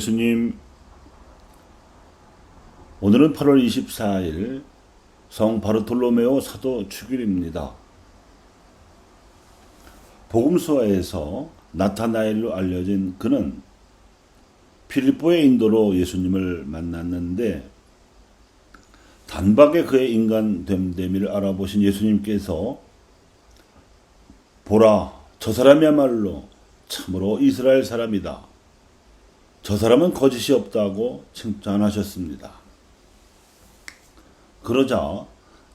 예수님, 오늘은 8월 24일 성 바르톨로메오 사도 축일입니다. 복음서에서 나타나엘로 알려진 그는 필리포의 인도로 예수님을 만났는데 단박에 그의 인간 됨됨이를 알아보신 예수님께서 보라, 저 사람이야말로 참으로 이스라엘 사람이다. 저 사람은 거짓이 없다고 칭찬하셨습니다. 그러자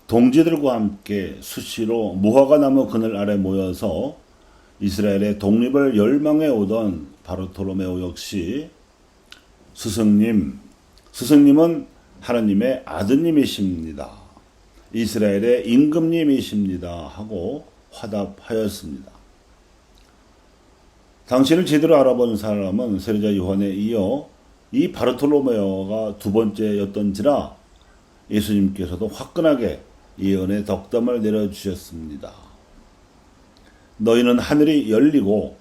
동지들과 함께 수시로 무화과 나무 그늘 아래 모여서 이스라엘의 독립을 열망해 오던 바르톨로메오 역시 스승님은 하나님의 아드님이십니다. 이스라엘의 임금님이십니다. 하고 화답하였습니다. 당신을 제대로 알아본 사람은 세례자 요한에 이어 이 바르톨로메오가 두 번째였던지라 예수님께서도 화끈하게 예언의 덕담을 내려주셨습니다. 너희는 하늘이 열리고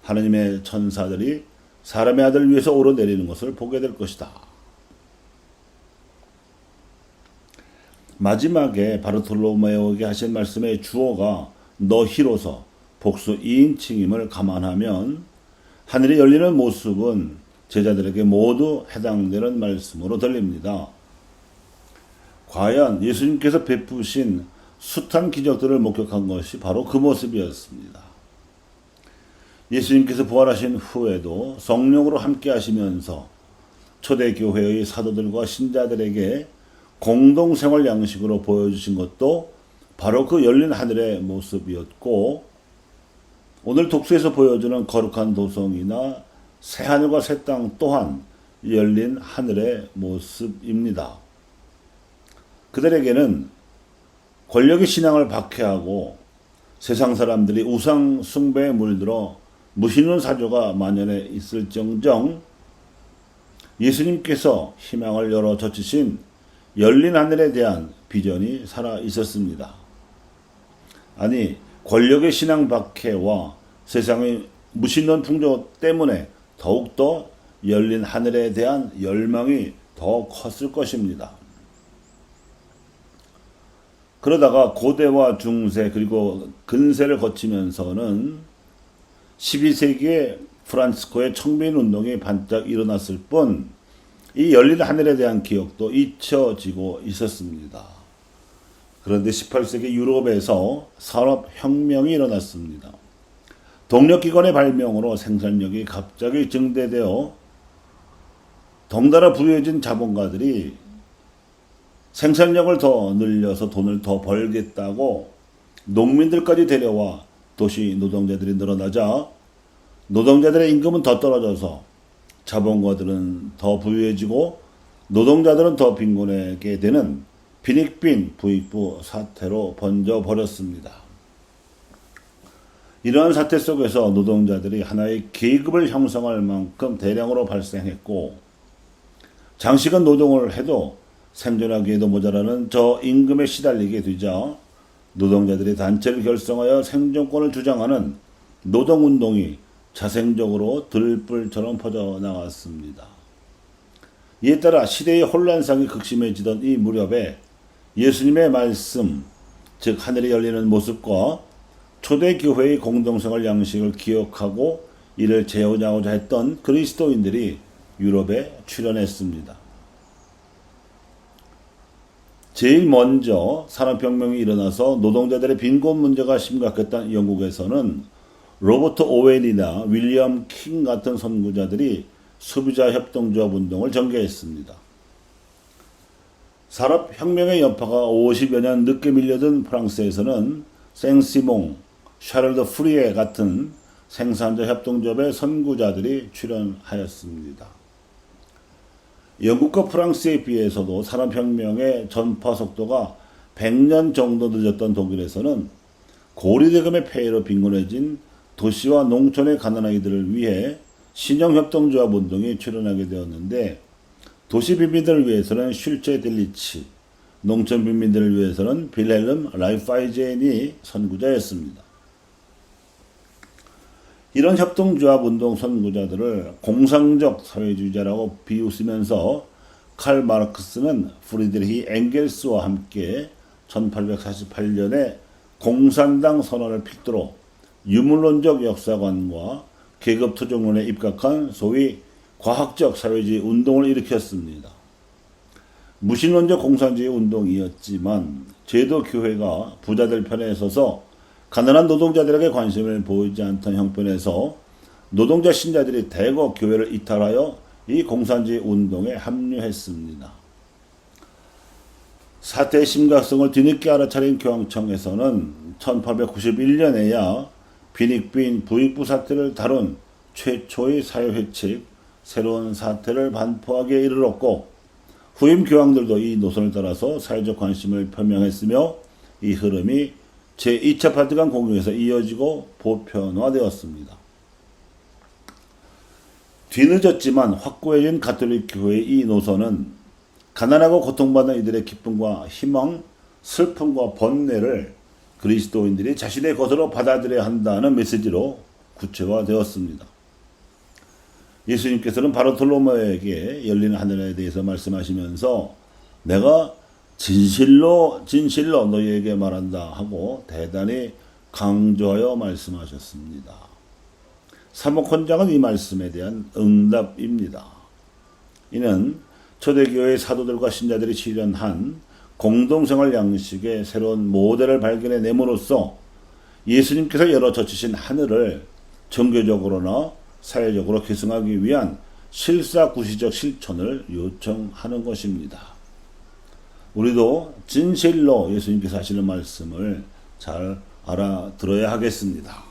하나님의 천사들이 사람의 아들 위에서 오르내리는 것을 보게 될 것이다. 마지막에 바르톨로메오에게 하신 말씀의 주어가 너희로서 복수 2인칭임을 감안하면 하늘이 열리는 모습은 제자들에게 모두 해당되는 말씀으로 들립니다. 과연 예수님께서 베푸신 숱한 기적들을 목격한 것이 바로 그 모습이었습니다. 예수님께서 부활하신 후에도 성령으로 함께 하시면서 초대교회의 사도들과 신자들에게 공동생활 양식으로 보여주신 것도 바로 그 열린 하늘의 모습이었고, 오늘 독서에서 보여주는 거룩한 도성이나 새하늘과 새 땅 또한 열린 하늘의 모습입니다. 그들에게는 권력의 신앙을 박해하고 세상 사람들이 우상 숭배에 물들어 무신론 사조가 만연해 있을정정 예수님께서 희망을 열어 젖히신 열린 하늘에 대한 비전이 살아 있었습니다. 아니, 권력의 신앙 박해와 세상의 무신론 풍조 때문에 더욱더 열린 하늘에 대한 열망이 더 컸을 것입니다. 그러다가 고대와 중세 그리고 근세를 거치면서는 12세기에 프란치스코의 청빈운동이 반짝 일어났을 뿐 이 열린 하늘에 대한 기억도 잊혀지고 있었습니다. 그런데 18세기 유럽에서 산업혁명이 일어났습니다. 동력기관의 발명으로 생산력이 갑자기 증대되어 덩달아 부유해진 자본가들이 생산력을 더 늘려서 돈을 더 벌겠다고 농민들까지 데려와 도시 노동자들이 늘어나자 노동자들의 임금은 더 떨어져서 자본가들은 더 부유해지고 노동자들은 더 빈곤하게 되는 빈익빈 부익부 사태로 번져버렸습니다. 이러한 사태 속에서 노동자들이 하나의 계급을 형성할 만큼 대량으로 발생했고, 장시간 노동을 해도 생존하기에도 모자라는 저 임금에 시달리게 되자 노동자들이 단체를 결성하여 생존권을 주장하는 노동운동이 자생적으로 들불처럼 퍼져나갔습니다. 이에 따라 시대의 혼란상이 극심해지던 이 무렵에 예수님의 말씀, 즉 하늘이 열리는 모습과 초대교회의 공동생활 양식을 기억하고 이를 재현하고자 했던 그리스도인들이 유럽에 출현했습니다. 제일 먼저 산업혁명이 일어나서 노동자들의 빈곤 문제가 심각했던 영국에서는 로버트 오웰이나 윌리엄 킹 같은 선구자들이 소비자 협동조합 운동을 전개했습니다. 산업혁명의 여파가 50여 년 늦게 밀려든 프랑스에서는 생시몽, 샤를드 프리에 같은 생산자 협동조합의 선구자들이 출현하였습니다. 영국과 프랑스에 비해서도 산업혁명의 전파 속도가 100년 정도 늦었던 독일에서는 고리대금의 폐해로 빈곤해진 도시와 농촌의 가난한 이들을 위해 신형협동조합 운동이 출현하게 되었는데, 도시 빈민들을 위해서는 슐체 딜리치, 농촌 빈민들을 위해서는 빌헬름 라이파이젠이 선구자였습니다. 이런 협동조합 운동 선구자들을 공상적 사회주의자라고 비웃으면서 칼 마르크스는 프리드리히 엥겔스와 함께 1848년에 공산당 선언을 필두로 유물론적 역사관과 계급투쟁론에 입각한 소위 과학적 사회주의 운동을 일으켰습니다. 무신론적 공산주의 운동이었지만 제도교회가 부자들 편에 서서 가난한 노동자들에게 관심을 보이지 않던 형편에서 노동자 신자들이 대거 교회를 이탈하여 이 공산주의 운동에 합류했습니다. 사태의 심각성을 뒤늦게 알아차린 교황청에서는 1891년에야 빈익빈 부익부 사태를 다룬 최초의 사회회칙 새로운 사태를 반포하기에 이르렀고 후임 교황들도 이 노선을 따라서 사회적 관심을 표명했으며 이 흐름이 제2차 바티칸 공유에서 이어지고 보편화되었습니다. 뒤늦었지만 확고해진 가톨릭 교회의 이 노선은 가난하고 고통받는 이들의 기쁨과 희망, 슬픔과 번뇌를 그리스도인들이 자신의 것으로 받아들여야 한다는 메시지로 구체화되었습니다. 예수님께서는 바르톨로메에게 열린 하늘에 대해서 말씀하시면서 내가 진실로 너희에게 말한다 하고 대단히 강조하여 말씀하셨습니다. 사목헌장은 이 말씀에 대한 응답입니다. 이는 초대교회의 사도들과 신자들이 실현한 공동생활 양식의 새로운 모델을 발견해냄으로써 예수님께서 열어젖히신 하늘을 종교적으로나 사회적으로 계승하기 위한 실사구시적 실천을 요청하는 것입니다. 우리도 진실로 예수님께서 하시는 말씀을 잘 알아들어야 하겠습니다.